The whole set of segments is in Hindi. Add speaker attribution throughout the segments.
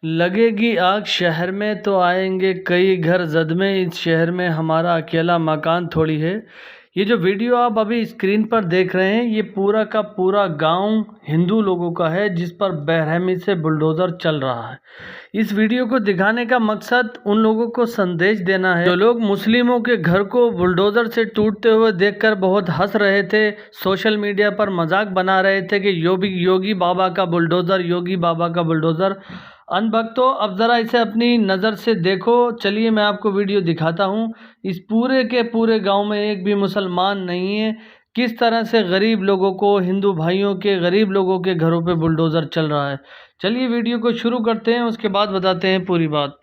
Speaker 1: लगेगी आग शहर में तो आएंगे कई घर जद में, इस शहर में हमारा अकेला मकान थोड़ी है। ये जो वीडियो आप अभी स्क्रीन पर देख रहे हैं, ये पूरा का पूरा गांव हिंदू लोगों का है, जिस पर बेरहमी से बुलडोज़र चल रहा है। इस वीडियो को दिखाने का मकसद उन लोगों को संदेश देना है जो लोग मुस्लिमों के घर को बुलडोज़र से टूटते हुए देखकर बहुत हंस रहे थे, सोशल मीडिया पर मजाक बना रहे थे कि योगी बाबा का बुलडोज़र, योगी बाबा का बुलडोज़र। अनभक्तों, अब ज़रा इसे अपनी नज़र से देखो। चलिए मैं आपको वीडियो दिखाता हूँ। इस पूरे के पूरे गांव में एक भी मुसलमान नहीं है। किस तरह से गरीब लोगों को, हिंदू भाइयों के, गरीब लोगों के घरों पे बुलडोज़र चल रहा है। चलिए वीडियो को शुरू करते हैं, उसके बाद बताते हैं पूरी बात।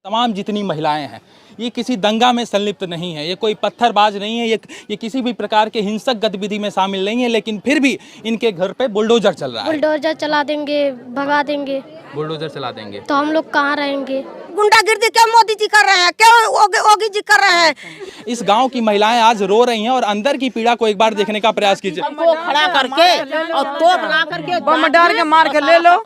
Speaker 2: तमाम जितनी महिलाएं हैं ये किसी दंगा में संलिप्त नहीं है, ये कोई पत्थरबाज नहीं है, ये किसी भी प्रकार के हिंसक गतिविधि में शामिल नहीं है, लेकिन फिर भी इनके घर पे बुलडोजर चल रहा है।
Speaker 3: बुलडोजर चला देंगे, भगा देंगे।
Speaker 2: बुलडोजर चला देंगे
Speaker 3: तो हम लोग कहाँ रहेंगे?
Speaker 4: गुंडागिर्दी क्या मोदी जी कर रहे हैं, क्या योगी जी कर रहे हैं।
Speaker 2: इस गांव की महिलाएं आज रो रही हैं और अंदर की पीड़ा को एक बार देखने का प्रयास कीजिए।
Speaker 4: हमको खड़ा करके और तोप ला करके
Speaker 5: बम डाल के मार के ले लो,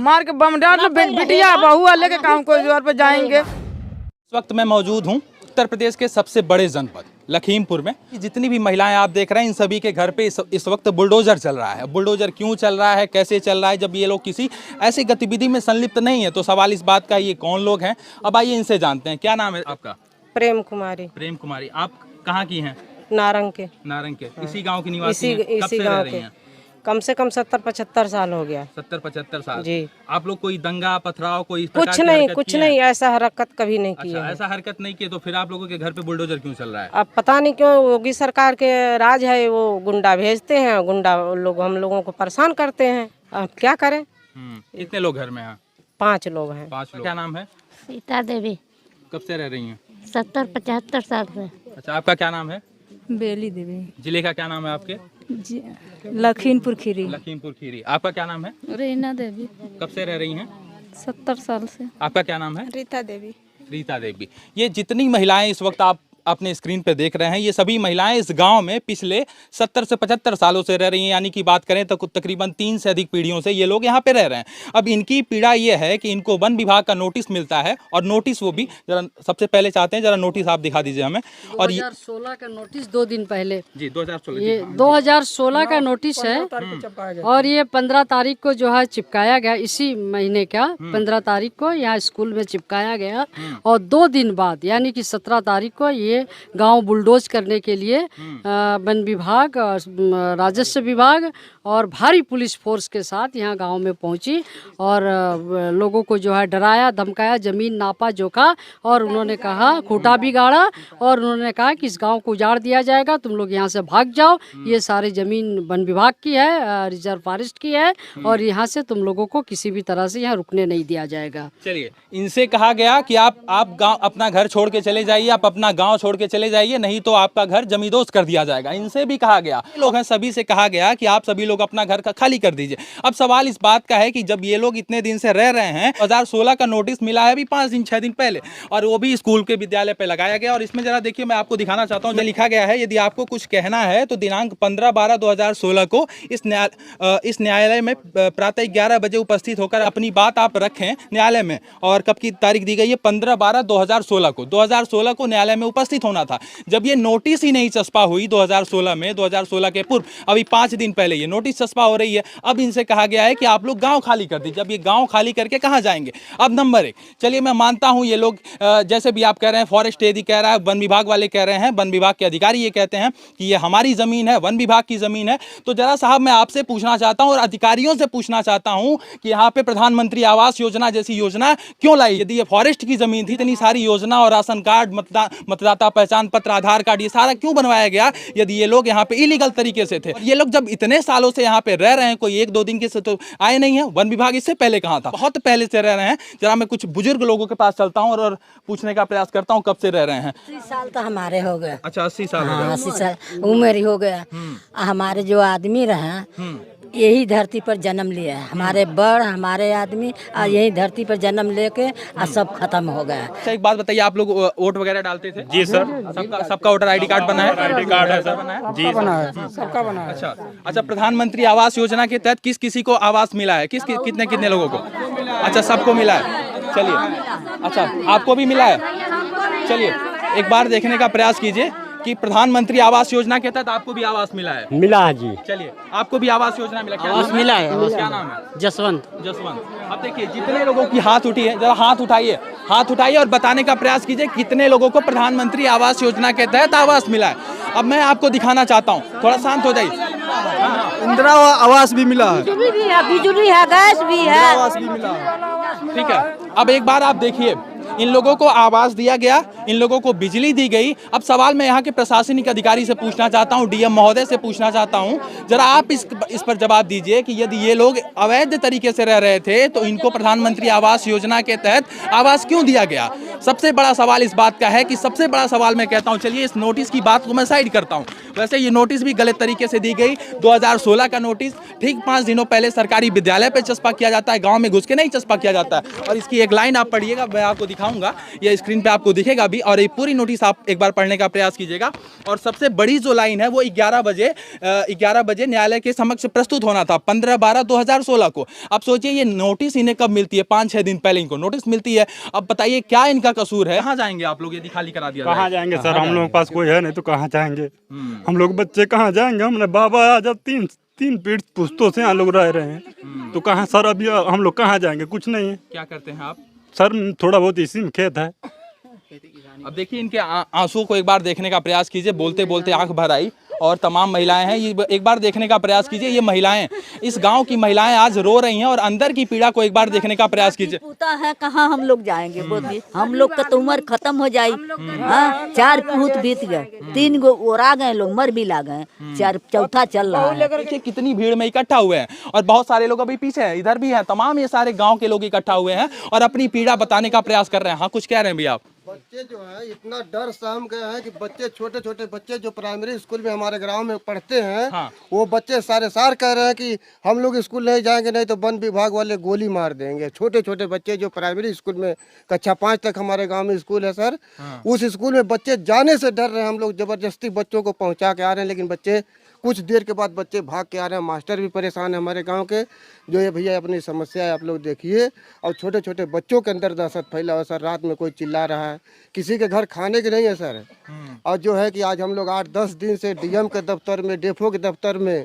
Speaker 5: मार के बम डाल लो, बिटिया बहू लेके काम को जोर पे जाएंगे।
Speaker 2: इस वक्त मैं मौजूद हूँ उत्तर प्रदेश के सबसे बड़े जनपद लखीमपुर में। जितनी भी महिलाएं आप देख रहे हैं, इन सभी के घर पे इस वक्त बुलडोजर चल रहा है। बुलडोजर क्यों चल रहा है, कैसे चल रहा है, जब ये लोग किसी ऐसी गतिविधि में संलिप्त नहीं है तो सवाल इस बात का ये कौन लोग हैं। अब आइए इनसे जानते हैं। क्या नाम है आपका?
Speaker 6: प्रेम कुमारी।
Speaker 2: प्रेम कुमारी, आप कहाँ की हैं?
Speaker 6: नारंग के।
Speaker 2: नारंग के। इसी गाँव की निवासी हैं? कब से रह रही हैं?
Speaker 6: कम से कम 70-75 साल हो गया।
Speaker 2: 70-75 साल
Speaker 6: जी।
Speaker 2: आप लोग कोई दंगा पथराव कोई
Speaker 6: कुछ नहीं, ऐसा हरकत कभी नहीं की है।
Speaker 2: ऐसा हरकत नहीं की, तो फिर आप लोगों के घर पे बुलडोजर क्यों चल रहा है?
Speaker 6: अब पता नहीं क्यों योगी सरकार के राज है, वो गुंडा भेजते हैं, गुंडा लोग हम लोगों को परेशान करते हैं। अब क्या करें।
Speaker 2: कितने लोग घर में हैं?
Speaker 6: 5 लोग हैं।
Speaker 2: 5 लोग। क्या नाम है?
Speaker 3: सीता देवी।
Speaker 2: कब से रह रही हैं?
Speaker 3: 70-75 साल से।
Speaker 2: अच्छा, आपका क्या नाम है?
Speaker 5: बेली देवी।
Speaker 2: जिले का क्या नाम है आपके?
Speaker 5: लखीमपुर खीरी।
Speaker 2: लखीमपुर खीरी। आपका क्या नाम है?
Speaker 5: रीना देवी।
Speaker 2: कब से रह रही हैं?
Speaker 5: 70 साल से।
Speaker 2: आपका क्या नाम है?
Speaker 5: रीता देवी।
Speaker 2: रीता देवी। ये जितनी महिलाएं इस वक्त आप अपने स्क्रीन पे देख रहे हैं, ये सभी महिलाएं इस गांव में पिछले 70 से 75 सालों से रह रही हैं। यानी कि बात करें तो तकरीबन 3 से अधिक पीढ़ियों से ये लोग यहाँ पे रह रहे हैं। अब इनकी पीड़ा ये है कि इनको वन विभाग का नोटिस मिलता है, और नोटिस वो भी जरा सबसे पहले चाहते हैं, जरा नोटिस आप दिखा दीजिए हमें। और
Speaker 7: 2016 का नोटिस 2 दिन पहले
Speaker 2: जी 2016
Speaker 7: ये 2016 का नोटिस है, और ये 15 तारीख को जो है चिपकाया गया, इसी महीने का 15 तारीख को यहाँ स्कूल में चिपकाया गया। और 2 दिन बाद यानी कि 17 तारीख को ये गांव बुलडोज करने के लिए वन विभाग, राजस्व विभाग और भारी पुलिस फोर्स के साथ यहाँ गांव में पहुंची, और लोगों को जो है डराया धमकाया, जमीन नापा जोखा, और उन्होंने कहा, खूंटा भी गाड़ा, और उन्होंने कहा कि इस गांव को उजाड़ दिया जाएगा, तुम लोग यहाँ से भाग जाओ, ये सारी ज़मीन वन विभाग की है, रिजर्व फॉरेस्ट की है, और यहाँ से तुम लोगों को किसी भी तरह से यहाँ रुकने नहीं दिया जाएगा।
Speaker 2: चलिए, इनसे कहा गया कि आप गांव अपना घर छोड़ के चले जाइए, आप अपना गांव छोड़ के चले जाइए, नहीं तो आपका घर जमींदोज कर दिया जाएगा। इनसे भी कहा गया, लोग हैं सभी से कहा गया कि आप सभी लोग अपना घर का खाली कर दीजिए। अब सवाल इस बात का है कि जब ये लोग इतने दिन से रह रहे हैं, 2016 का नोटिस मिला है अभी 5 दिन 6 दिन पहले, और वो भी स्कूल के विद्यालय पे लगाया गया। और इसमें जरा देखिए, मैं आपको दिखाना चाहता हूँ जो लिखा गया है। यदि आपको कुछ कहना है तो दिनांक 15/12/2016 को इस न्यायालय में प्रातः 11 बजे उपस्थित होकर अपनी बात आप रखें न्यायालय में। और कब की तारीख दी गई है? 15/12/2016 को। 2016 को न्यायालय में उपस्थित होना था। जब ये नोटिस ही नहीं चस्पा हुई 2016 में, 2016 के पूर्व अभी 5 दिन पहले ये नोटिस चस्पा हो रही है। अब इनसे कहा गया है कि आप लोग गांव खाली कर दीजिए। अब ये गांव खाली करके कहां जाएंगे? अब नंबर 1, चलिए मैं मानता हूं ये लोग जैसे भी आप कह रहे हैं, फॉरेस्ट एडी कह रहा है, वन विभाग वाले कह रहे हैं, वन विभाग के अधिकारी ये कहते हैं कि ये हमारी जमीन है, वन विभाग की जमीन है। तो जरा साहब मैं आपसे पूछना चाहता हूं और अधिकारियों से पूछना चाहता हूं कि यहाँ पे प्रधानमंत्री आवास योजना जैसी योजना क्यों लाई? यदि ये फॉरेस्ट की जमीन थी, इतनी सारी योजना और राशन कार्ड, मतदाता पहचान पत्र, आधार कार्ड, ये सारा क्यों बनवाया गया यदि ये लोग यहाँ पे इलीगल तरीके से थे? ये लोग जब इतने सालों से यहाँ पे रह रहे हैं, कोई 1-2 दिन के से तो आए नहीं है। वन विभाग इससे पहले कहाँ था? बहुत पहले से रह रहे हैं। जरा मैं कुछ बुजुर्ग लोगों के पास चलता हूँ और पूछने का प्रयास करता हूँ, कब से रह रहे हैं?
Speaker 4: 80 साल तो हमारे हो गए।
Speaker 2: अच्छा, 80 साल हो गए।
Speaker 4: 80 साल उम्र ही हो गया। हमारे जो आदमी रहे यही धरती पर जन्म लिया है, हमारे बड़ हमारे आदमी और यही धरती पर जन्म लेके सब खत्म हो गया।
Speaker 2: अच्छा, एक बात बताइए, आप लोग वोट वगैरह डालते थे?
Speaker 8: जी सर।
Speaker 2: सबका वोटर ID कार्ड बना है?
Speaker 8: ID कार्ड है सर। जी
Speaker 5: बना है, सबका बना है।
Speaker 2: अच्छा, प्रधानमंत्री आवास योजना के तहत किस किसी को आवास मिला है? कितने लोगों को? अच्छा, सबको मिला है। चलिए, अच्छा आपको भी मिला है? चलिए एक बार देखने का प्रयास कीजिए कि प्रधानमंत्री आवास योजना के तहत आपको भी आवास मिला है?
Speaker 8: मिला है जी।
Speaker 2: चलिए आपको भी आवास योजना मिला? क्या
Speaker 8: आवास मिला है।
Speaker 2: क्या नाम है?
Speaker 8: जसवंत।
Speaker 2: जसवंत। अब देखिए जितने लोगों की हाथ उठी है, जरा हाथ उठाइए और बताने का प्रयास कीजिए कितने लोगों को प्रधानमंत्री आवास योजना के तहत आवास मिला है। अब मैं आपको दिखाना चाहता हूँ, थोड़ा शांत हो जाइए।
Speaker 9: इंदिरा आवास भी मिला है,
Speaker 4: बिजली है, गैस भी है।
Speaker 9: आवास भी मिला है।
Speaker 2: ठीक है, अब एक बार आप देखिए, इन लोगों को आवास दिया गया, इन लोगों को बिजली दी गई। अब सवाल मैं यहाँ के प्रशासनिक अधिकारी से पूछना चाहता हूँ, डीएम महोदय से पूछना चाहता हूँ, जरा आप इस पर जवाब दीजिए कि यदि ये लोग अवैध तरीके से रह रहे थे तो इनको प्रधानमंत्री आवास योजना के तहत आवास क्यों दिया गया? सबसे बड़ा सवाल इस बात का है कि सबसे बड़ा सवाल मैं कहता हूँ, चलिए इस नोटिस की बात को मैं साइड करता हूँ। वैसे ये नोटिस भी गलत तरीके से दी गई। 2016 का नोटिस, ठीक 5 दिनों पहले सरकारी विद्यालय पे चस्पा किया जाता है, गांव में घुस के नहीं चस्पा किया जाता है। और इसकी एक लाइन आप पढ़िएगा, मैं आपको दिखाऊंगा, ये स्क्रीन पे आपको दिखेगा भी, और ये पूरी नोटिस आप एक बार पढ़ने का प्रयास कीजिएगा। और सबसे बड़ी जो लाइन है वो 11 बजे न्यायालय के समक्ष प्रस्तुत होना था 15/12/2016 को। अब सोचिए ये नोटिस इन्हें कब मिलती है? 5-6 दिन पहले इनको नोटिस मिलती है। अब बताइए क्या इनका कसूर है? कहाँ जाएंगे आप लोग यदि खाली करा दिया?
Speaker 8: कहाँ जाएंगे सर, हम लोगों के पास कोई है नहीं तो कहाँ जाएंगे? हम लोग बच्चे कहाँ जाएंगे? हमने बाबा आज तीन पीढ़ी पुश्तों से यहाँ लोग रह रहे हैं, तो कहाँ सर अभी हम लोग कहाँ जाएंगे? कुछ नहीं है।
Speaker 2: क्या करते हैं आप?
Speaker 8: सर थोड़ा बहुत इसी में खेत है।
Speaker 2: अब देखिए इनके आंसुओं को एक बार देखने का प्रयास कीजिए, बोलते बोलते आंख भर आई। और तमाम महिलाएं हैं, ये एक बार देखने का प्रयास कीजिए। ये महिलाएं, इस गांव की महिलाएं आज रो रही हैं और अंदर की पीड़ा को एक बार देखने का प्रयास कीजिए।
Speaker 4: पूता है, कहाँ हम लोग जाएंगे? बोलिए, हम लोग का तो उम्र खत्म हो जाए। हाँ, 4 पूत बीत गए, 3 गो ओरा गए, लोग मर भी ला गए, चौथा चल रहा है।
Speaker 2: देखिए कितनी भीड़ में इकट्ठा हुए हैं और बहुत सारे लोग अभी पीछे हैं, इधर भी हैं, तमाम ये सारे गाँव के लोग इकट्ठा हुए हैं और अपनी पीड़ा बताने का प्रयास कर रहे हैं। हाँ, कुछ कह रहे हैं भैया आप?
Speaker 9: बच्चे जो है इतना डर सहम गए हैं कि बच्चे, छोटे छोटे बच्चे जो प्राइमरी स्कूल में हमारे गांव में पढ़ते हैं,
Speaker 2: हाँ।
Speaker 9: वो बच्चे सारे कह रहे हैं कि हम लोग स्कूल नहीं जाएंगे, नहीं तो वन विभाग वाले गोली मार देंगे। छोटे छोटे बच्चे जो प्राइमरी स्कूल में कक्षा 5 तक हमारे गांव में स्कूल है सर,
Speaker 2: हाँ।
Speaker 9: उस स्कूल में बच्चे जाने से डर रहे हैं। हम लोग जबरदस्ती बच्चों को पहुँचा के आ रहे हैं, लेकिन बच्चे कुछ देर के बाद बच्चे भाग के आ रहे हैं। मास्टर भी परेशान है हमारे गांव के, जो ये भैया अपनी समस्या है आप लोग देखिए। और छोटे छोटे बच्चों के अंदर दहशत फैला हुआ सर, रात में कोई चिल्ला रहा है, किसी के घर खाने के नहीं है सर। और जो है कि आज हम लोग 8-10 दिन से डीएम के दफ्तर में, डेफो के दफ्तर में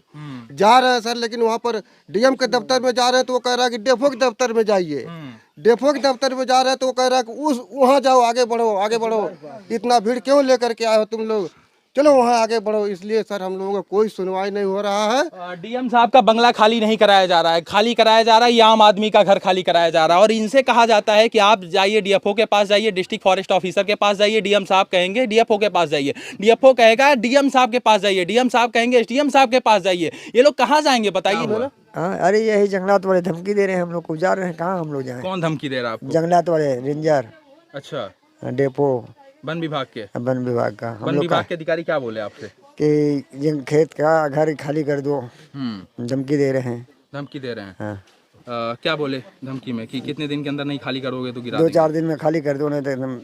Speaker 9: जा रहे हैं सर, लेकिन वहाँ पर डीएम के दफ्तर में जा रहे हैं तो वो कह रहा है कि डेफो के दफ्तर में जाइए। डेफो के दफ्तर में जा रहे हैं तो वो कह रहा है कि वहाँ जाओ, आगे बढ़ो, इतना भीड़ क्यों लेकर के आए हो तुम लोग, चलो वहाँ आगे बढ़ो। इसलिए सर हम लोगों का कोई सुनवाई नहीं हो रहा है।
Speaker 2: डीएम साहब का बंगला खाली नहीं कराया जा रहा है, खाली कराया जा रहा है, ये आम आदमी का घर खाली कराया जा रहा है। और इनसे कहा जाता है कि आप जाइए डीएफओ के पास जाइए, डिस्ट्रिक्ट फॉरेस्ट ऑफिसर के पास जाइए। डीएम साहब कहेंगे डीएफओ के पास जाइए, डीएफओ कहेगा डीएम साहब के पास जाइए, डीएम साहब कहेंगे एसडीएम साहब के पास जाइए। ये लोग कहाँ जाएंगे बताइए?
Speaker 10: हाँ, अरे यही जंगलात वाले धमकी दे रहे हैं हम लोग को, जा रहे हैं, कहाँ हम लोग जाएं?
Speaker 2: कौन धमकी दे रहा है आपको?
Speaker 10: जंगलात वाले रेंजर।
Speaker 2: अच्छा,
Speaker 10: डेपो
Speaker 2: वन विभाग के?
Speaker 10: वन विभाग का।
Speaker 2: वन विभाग के अधिकारी क्या बोले आपसे?
Speaker 10: कि जिन खेत का घर खाली कर दो, धमकी दे रहे हैं।
Speaker 2: धमकी दे रहे हैं?
Speaker 10: हाँ।
Speaker 2: क्या बोले धमकी में कि कितने दिन के अंदर नहीं खाली करोगे तो गिरा
Speaker 10: 2-4 दिन में खाली कर दो, नहीं तो एकदम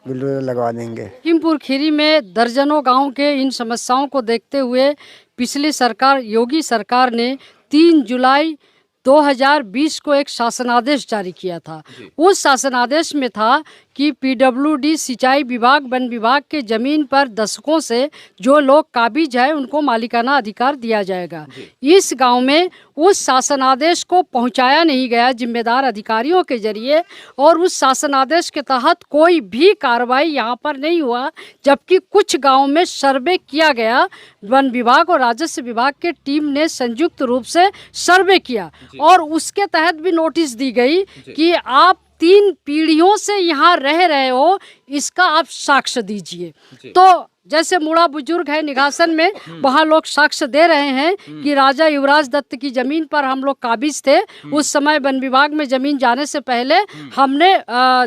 Speaker 10: बुलडोजर लगवा देंगे।
Speaker 7: लखीमपुर खीरी में दर्जनों गांव के इन समस्याओं को देखते हुए पिछली सरकार, योगी सरकार ने 3 जुलाई 2020 को एक शासनादेश जारी किया था। उस शासनादेश में था कि पीडब्ल्यूडी, सिंचाई विभाग, वन विभाग के जमीन पर दशकों से जो लोग काबिज है उनको मालिकाना अधिकार दिया जाएगा। इस गांव में उस शासनादेश को पहुंचाया नहीं गया जिम्मेदार अधिकारियों के जरिए, और उस शासनादेश के तहत कोई भी कार्रवाई यहां पर नहीं हुआ। जबकि कुछ गाँव में सर्वे किया गया, वन विभाग और राजस्व विभाग के टीम ने संयुक्त रूप से सर्वे किया और उसके तहत भी नोटिस दी गई कि आप 3 पीढ़ियों से यहाँ रह रहे हो, इसका आप साक्ष्य दीजिए। तो जैसे मुड़ा बुजुर्ग है निगासन में, वहाँ लोग साक्ष्य दे रहे हैं कि राजा युवराज दत्त की जमीन पर हम लोग काबिज थे। उस समय वन विभाग में जमीन जाने से पहले हमने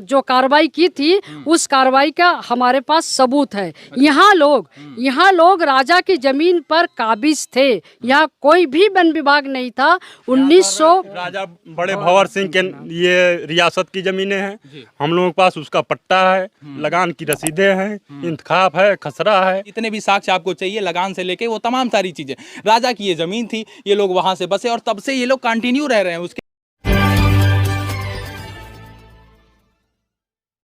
Speaker 7: जो कार्रवाई की थी, उस कार्रवाई का हमारे पास सबूत है। यहाँ लोग राजा की जमीन पर काबिज थे, यहाँ कोई भी वन विभाग नहीं था। 1900
Speaker 8: राजा बड़े भंवर सिंह के ये रियासत की जमीनें हैं, हम लोगों के पास उसका पट्टा है, लगान की रसीदें हैं, इंतखाब है, खसरा है।
Speaker 2: इतने भी साक्ष्य आपको चाहिए, लगान से लेके वो तमाम सारी चीजें। राजा की ये जमीन थी, ये लोग वहां से बसे और तब से ये लोग कंटिन्यू रह रहे हैं। उसके